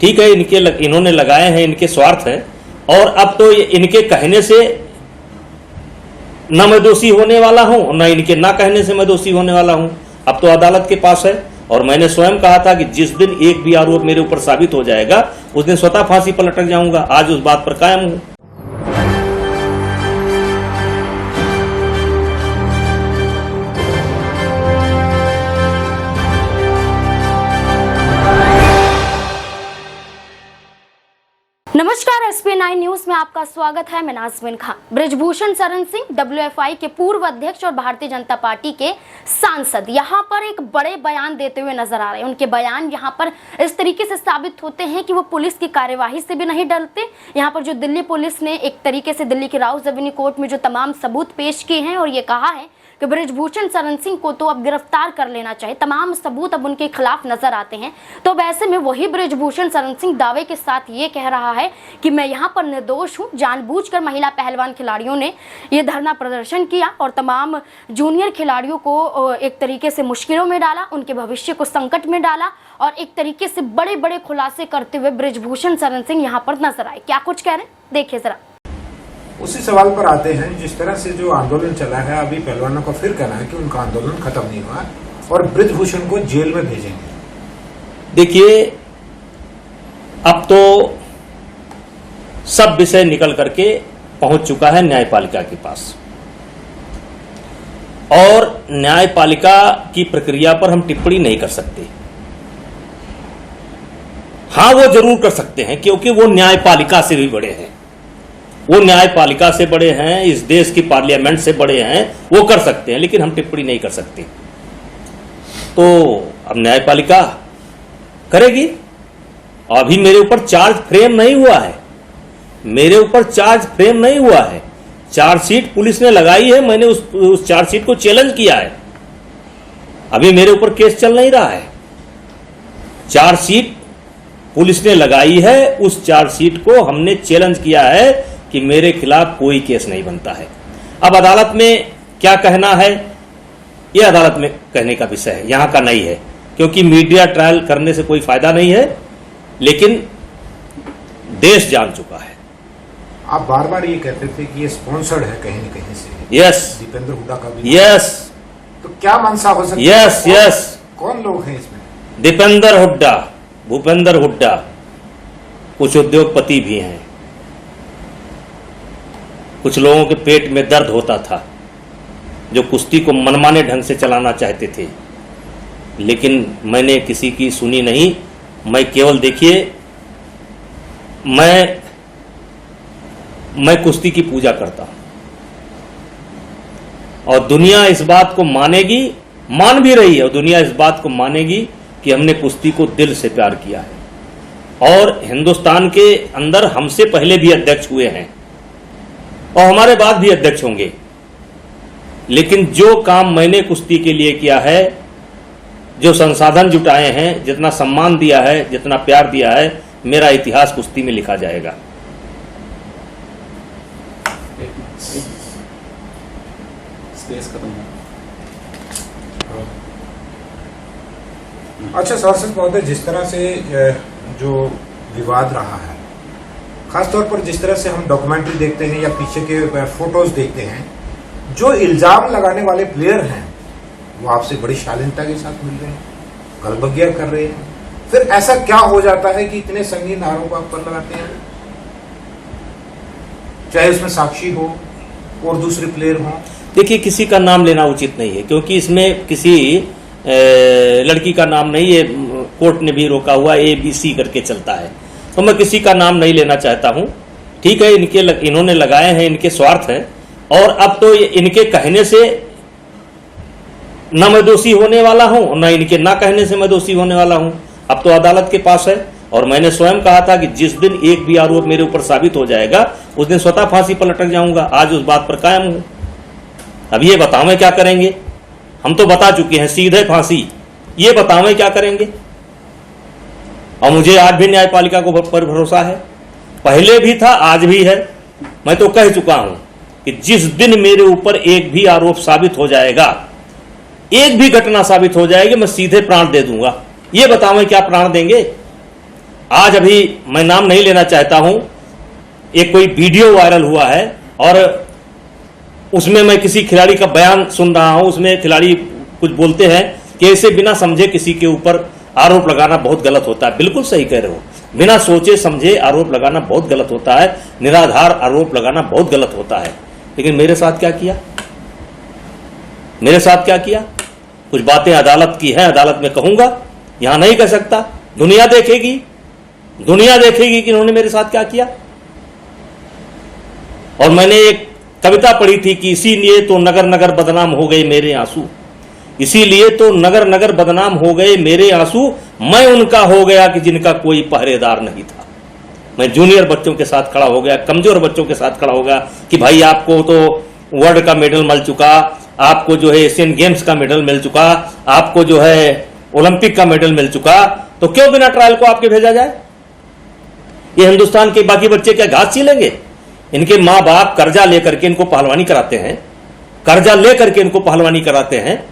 ठीक है, इन्होंने लगाए हैं, इनके स्वार्थ हैं, और अब तो इनके कहने से न मैं दोषी होने वाला हूं और न इनके ना कहने से मैं दोषी होने वाला हूं। अब तो अदालत के पास है, और मैंने स्वयं कहा था कि जिस दिन एक भी आरोप मेरे ऊपर साबित हो जाएगा उस दिन स्वतः फांसी पर लटक जाऊंगा। आज उस बात पर कायम हूं। नमस्कार, SP9 न्यूज में आपका स्वागत है। मैं नाज़मीन खान। बृजभूषण शरण सिंह WFI के पूर्व अध्यक्ष और भारतीय जनता पार्टी के सांसद यहां पर एक बड़े बयान देते हुए नजर आ रहे हैं। उनके बयान यहां पर इस तरीके से साबित होते हैं कि वो पुलिस की कार्यवाही से भी नहीं डरते। यहां पर जो दिल्ली पुलिस ने एक तरीके से दिल्ली की राउस एवेन्यू कोर्ट में जो तमाम सबूत पेश किए हैं और ये कहा है कि बृजभूषण शरण सिंह को तो अब गिरफ्तार कर लेना चाहिए, तमाम सबूत अब उनके खिलाफ नजर आते हैं। तो वैसे में वही बृजभूषण शरण सिंह दावे के साथ ये कह रहा है कि मैं यहाँ पर निर्दोष हूँ। जानबूझकर महिला पहलवान खिलाड़ियों ने ये धरना प्रदर्शन किया और तमाम जूनियर खिलाड़ियों को एक तरीके से मुश्किलों में डाला, उनके भविष्य को संकट में डाला और एक तरीके से बड़े बड़े खुलासे करते हुए बृजभूषण शरण सिंह यहाँ पर नजर आए। क्या कुछ कह रहे हैं, देखिए जरा। उसी सवाल पर आते हैं, जिस तरह से जो आंदोलन चला है, अभी पहलवानों का फिर कहना है कि उनका आंदोलन खत्म नहीं हुआ और बृजभूषण को जेल में भेजेंगे। देखिए, अब तो सब विषय निकल करके पहुंच चुका है न्यायपालिका के पास, और न्यायपालिका की प्रक्रिया पर हम टिप्पणी नहीं कर सकते। हां, वो जरूर कर सकते हैं क्योंकि वो न्यायपालिका से भी बड़े हैं, वो न्यायपालिका से बड़े हैं, इस देश की पार्लियामेंट से बड़े हैं, वो कर सकते हैं, लेकिन हम टिप्पणी नहीं कर सकते। तो अब न्यायपालिका करेगी। अभी मेरे ऊपर चार्ज फ्रेम नहीं हुआ है, मेरे ऊपर चार्ज फ्रेम नहीं हुआ है। चार्जशीट पुलिस ने लगाई है, मैंने उस चार्जशीट को चैलेंज किया है। अभी मेरे ऊपर केस चल नहीं रहा है। चार्जशीट पुलिस ने लगाई है, उस चार्जशीट को हमने चैलेंज किया है कि मेरे खिलाफ कोई केस नहीं बनता है। अब अदालत में क्या कहना है, यह अदालत में कहने का विषय है, यहां का नहीं है, क्योंकि मीडिया ट्रायल करने से कोई फायदा नहीं है। लेकिन देश जान चुका है। आप बार बार ये कहते थे कि ये स्पॉन्सर्ड है कहीं न कहीं से। यस। दीपेंद्र हुड्डा का भी। यस। तो क्या मंशा हो सकती है? Yes yes. कौन लोग हैं इसमें? दीपेंद्र हुड्डा, भूपेंद्र हुड्डा, कुछ उद्योगपति भी हैं। कुछ लोगों के पेट में दर्द होता था जो कुश्ती को मनमाने ढंग से चलाना चाहते थे, लेकिन मैंने किसी की सुनी नहीं। मैं केवल, देखिए, मैं कुश्ती की पूजा करता हूं और दुनिया इस बात को मानेगी, मान भी रही है, और दुनिया इस बात को मानेगी कि हमने कुश्ती को दिल से प्यार किया है। और हिंदुस्तान के अंदर हमसे पहले भी अध्यक्ष हुए हैं और हमारे बाद भी अध्यक्ष होंगे, लेकिन जो काम मैंने कुश्ती के लिए किया है, जो संसाधन जुटाए हैं, जितना सम्मान दिया है, जितना प्यार दिया है, मेरा इतिहास कुश्ती में लिखा जाएगा। अच्छा सांसद महोदय, जिस तरह से जो विवाद रहा है, खासतौर पर जिस तरह से हम डॉक्यूमेंट्री देखते हैं या पीछे के फोटोज देखते हैं, जो इल्जाम लगाने वाले प्लेयर हैं वो आपसे बड़ी शालीनता के साथ मिल रहे हैं, गलबगिया कर रहे हैं। फिर ऐसा क्या हो जाता है कि इतने संगीन आरोप आप पर लगाते हैं, चाहे उसमें साक्षी हो और दूसरे प्लेयर हो? देखिए, किसी का नाम लेना उचित नहीं है, क्योंकि इसमें किसी लड़की का नाम नहीं है। कोर्ट ने भी रोका हुआ ABC करके चलता है, तो मैं किसी का नाम नहीं लेना चाहता हूं। ठीक है, इन्होंने लगाए हैं, इनके स्वार्थ हैं, और अब तो इनके कहने से न मैं दोषी होने वाला हूं और न इनके ना कहने से मैं दोषी होने वाला हूं। अब तो अदालत के पास है, और मैंने स्वयं कहा था कि जिस दिन एक भी आरोप मेरे ऊपर साबित हो जाएगा उस दिन स्वतः फांसी पर लटक जाऊंगा। आज उस बात पर कायम हूं। अब ये बतावें क्या करेंगे? हम तो बता चुके हैं, सीधे फांसी। ये बतावें क्या करेंगे? और मुझे आज भी न्यायपालिका को पर भरोसा है, पहले भी था, आज भी है। मैं तो कह चुका हूं कि जिस दिन मेरे ऊपर एक भी आरोप साबित हो जाएगा, एक भी घटना साबित हो जाएगी, मैं सीधे प्राण दे दूंगा। ये बतावें क्या प्राण देंगे? आज अभी मैं नाम नहीं लेना चाहता हूं, एक कोई वीडियो वायरल हुआ है और उसमें मैं किसी खिलाड़ी का बयान सुन रहा हूं। उसमें खिलाड़ी कुछ बोलते हैं कि ऐसे बिना समझे किसी के ऊपर आरोप लगाना बहुत गलत होता है। बिल्कुल सही कह रहे हो, बिना सोचे समझे आरोप लगाना बहुत गलत होता है, निराधार आरोप लगाना बहुत गलत होता है। लेकिन मेरे साथ क्या किया, मेरे साथ क्या किया? कुछ बातें अदालत की है, अदालत में कहूंगा, यहां नहीं कह सकता। दुनिया देखेगी, दुनिया देखेगी कि इन्होंने मेरे साथ क्या किया। और मैंने एक कविता पढ़ी थी कि इसीलिए तो नगर नगर बदनाम हो गए मेरे आंसू, इसीलिए तो नगर नगर बदनाम हो गए मेरे आंसू, मैं उनका हो गया कि जिनका कोई पहरेदार नहीं था। मैं जूनियर बच्चों के साथ खड़ा हो गया, कमजोर बच्चों के साथ खड़ा हो गया कि भाई आपको तो वर्ल्ड का मेडल मिल चुका, आपको जो है एशियन गेम्स का मेडल मिल चुका, आपको जो है ओलंपिक का मेडल मिल चुका, तो क्यों बिना ट्रायल को आपके भेजा जाए? ये हिंदुस्तान के बाकी बच्चे क्या घास छीलेंगे? इनके मां बाप कर्जा लेकर के इनको पहलवानी कराते हैं, कर्जा लेकर के इनको पहलवानी कराते हैं,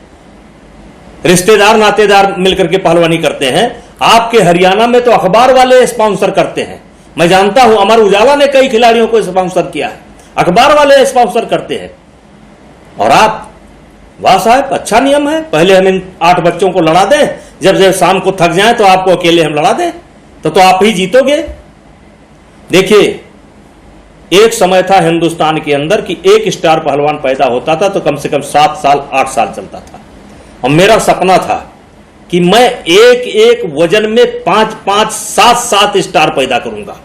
रिश्तेदार नातेदार मिलकर के पहलवानी करते हैं। आपके हरियाणा में तो अखबार वाले स्पॉन्सर करते हैं। मैं जानता हूं, अमर उजाला ने कई खिलाड़ियों को स्पॉन्सर किया है, अखबार वाले स्पॉन्सर करते हैं। और आप, वाह साहब, अच्छा नियम है, पहले हम इन 8 बच्चों को लड़ा दें, जब शाम को थक जाएं तो आपको अकेले हम लड़ा दें, तो आप ही जीतोगे। देखिए, एक समय था हिंदुस्तान के अंदर कि एक स्टार पहलवान पैदा होता था तो कम से कम 7 साल 8 साल चलता था। और मेरा सपना था कि मैं एक एक वजन में 5-5, 7-7 स्टार पैदा करूंगा।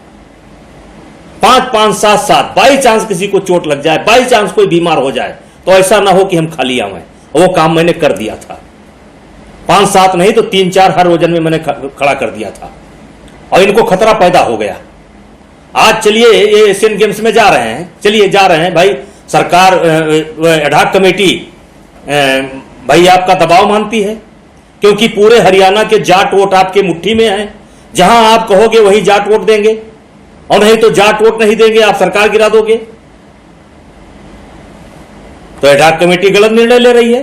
5-5, 7-7, बाई चांस किसी को चोट लग जाए, बाई चांस कोई बीमार हो जाए, तो ऐसा ना हो कि हम खाली आए। वो काम मैंने कर दिया था। 5-7 नहीं तो 3-4 हर वजन में मैंने खड़ा कर दिया था और इनको खतरा पैदा हो गया। आज चलिए ये एशियन गेम्स में जा रहे हैं, चलिए जा रहे हैं भाई, सरकार एडहॉक कमेटी भाई आपका दबाव मानती है, क्योंकि पूरे हरियाणा के जाट वोट आपके मुट्ठी में हैं। जहां आप कहोगे वही जाट वोट देंगे, और नहीं तो जाट वोट नहीं देंगे, आप सरकार गिरा दोगे। तो एडहॉक कमेटी गलत निर्णय ले रही है।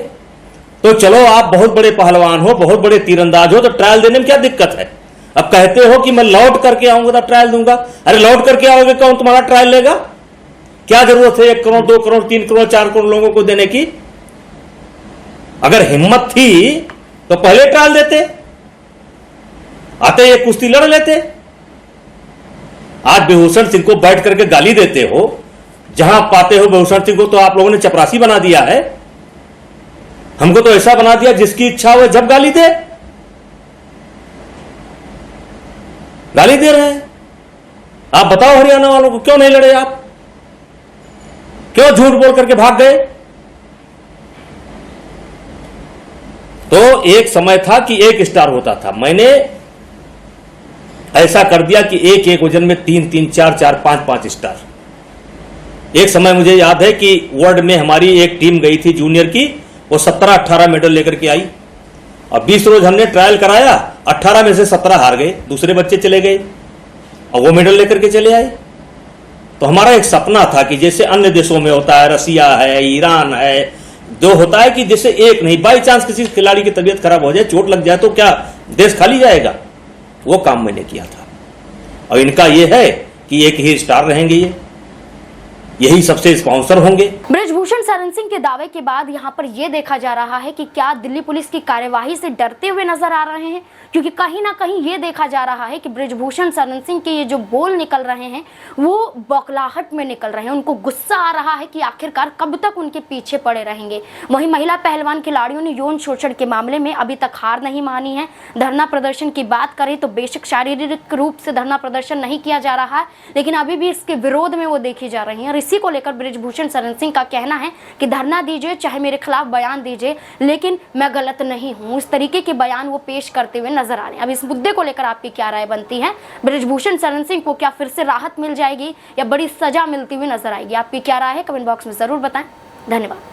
तो चलो, आप बहुत बड़े पहलवान हो, बहुत बड़े तीरंदाज हो, तो ट्रायल देने में क्या दिक्कत है? अब कहते हो कि मैं लौट करके आऊंगा तो ट्रायल दूंगा। अरे लौट करके आओगे, कौन तुम्हारा ट्रायल लेगा? क्या जरूरत है 1 करोड़, 2 करोड़, 3 करोड़, 4 करोड़ लोगों को देने की? अगर हिम्मत थी तो पहले ट्रायल देते, आते ये कुश्ती लड़ लेते। आज विभूषण सिंह को बैठ करके गाली देते हो, जहां पाते हो विभूषण सिंह को तो आप लोगों ने चपरासी बना दिया है। हमको तो ऐसा बना दिया जिसकी इच्छा हो जब गाली दे, गाली दे रहे हैं। आप बताओ हरियाणा वालों को, क्यों नहीं लड़े आप? क्यों झूठ बोल करके भाग गए? तो एक समय था कि 1 स्टार होता था, मैंने ऐसा कर दिया कि एक एक वजन में 3-3, 4-4, 5-5 स्टार। एक समय मुझे याद है कि वर्ल्ड में हमारी एक टीम गई थी जूनियर की, वो 17-18 मेडल लेकर के आई। और 20 रोज हमने ट्रायल कराया, 18 में से 17 हार गए, दूसरे बच्चे चले गए और वो मेडल लेकर के चले आए। तो हमारा एक सपना था कि जैसे अन्य देशों में होता है, रसिया है, ईरान है, जो होता है कि जैसे एक नहीं, बाई चांस किसी खिलाड़ी की तबीयत खराब हो जाए, चोट लग जाए, तो क्या देश खाली जाएगा? वो काम मैंने किया था। और इनका यह है कि एक ही स्टार रहेंगे, यही सबसे स्पॉन्सर होंगे। ब्रिजभूषण शरण सिंह के दावे के बाद यहाँ पर यह देखा जा रहा है कि क्या दिल्ली पुलिस की कार्यवाही से डरते हुए नजर आ रहे हैं, क्योंकि कहीं ना कहीं ये देखा जा रहा है कि ब्रिजभूषण शरण सिंह के ये जो बोल निकल रहे हैं वो बौखलाहट में निकल रहे हैं। उनको गुस्सा आ रहा है कि आखिरकार कब तक उनके पीछे पड़े रहेंगे। वहीं महिला पहलवान खिलाड़ियों ने यौन शोषण के मामले में अभी तक हार नहीं मानी है। धरना प्रदर्शन की बात करें तो बेशक शारीरिक रूप से धरना प्रदर्शन नहीं किया जा रहा है, लेकिन अभी भी इसके विरोध में वो देखी जा रही है। और इसी को लेकर ब्रिजभूषण शरण सिंह का कहना है कि धरना दीजिए, चाहे मेरे खिलाफ बयान दीजिए, लेकिन मैं गलत नहीं हूं। इस तरीके के बयान वो पेश करते हुए नजर आ रहे हैं। अब इस मुद्दे को लेकर आपकी क्या राय बनती है? ब्रिजभूषण शरण सिंह को क्या फिर से राहत मिल जाएगी या बड़ी सजा मिलती हुई नजर आएगी? आपकी क्या राय है? कमेंट बॉक्स में जरूर बताएं। धन्यवाद।